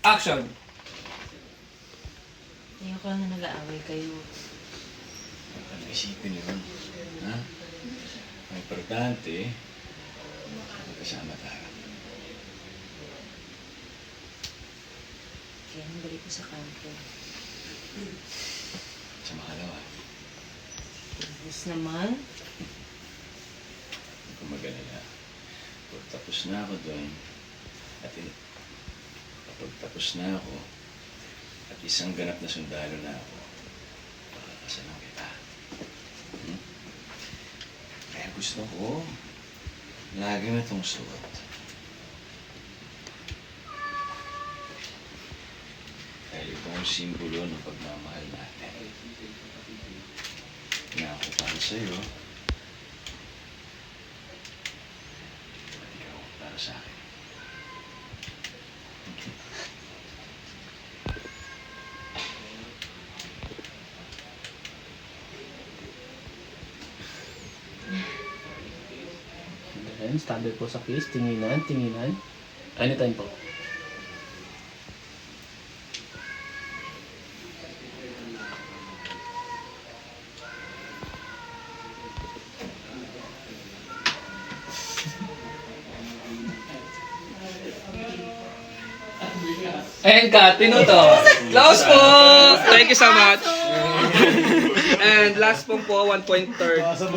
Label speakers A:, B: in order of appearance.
A: Action!
B: Ayoko lang na nag-aaway kayo.
C: Ano isipin yun? Ha? Ang importante, magkasama tayo.
B: Kaya nang balik ko sa kampo.
C: Sa makalawa,
B: Tapos naman,
C: hindi ko mag-alala. Pag tapos na ako doon, kapag tapos na ako, at isang ganap na sundalo na ako, pakakasalan kita. Hmm? Kaya gusto ko, lagi na itong suot. Dahil ito ang simbolo ng pagmamahal natin. Na ako para sa'yo, at ikaw para sa akin.
D: Ayan, standard po sa kiss. Tinginan, tinginan. Anytime po.
A: And cut, pinuto. Close po! Thank you so much. And last po 1.3.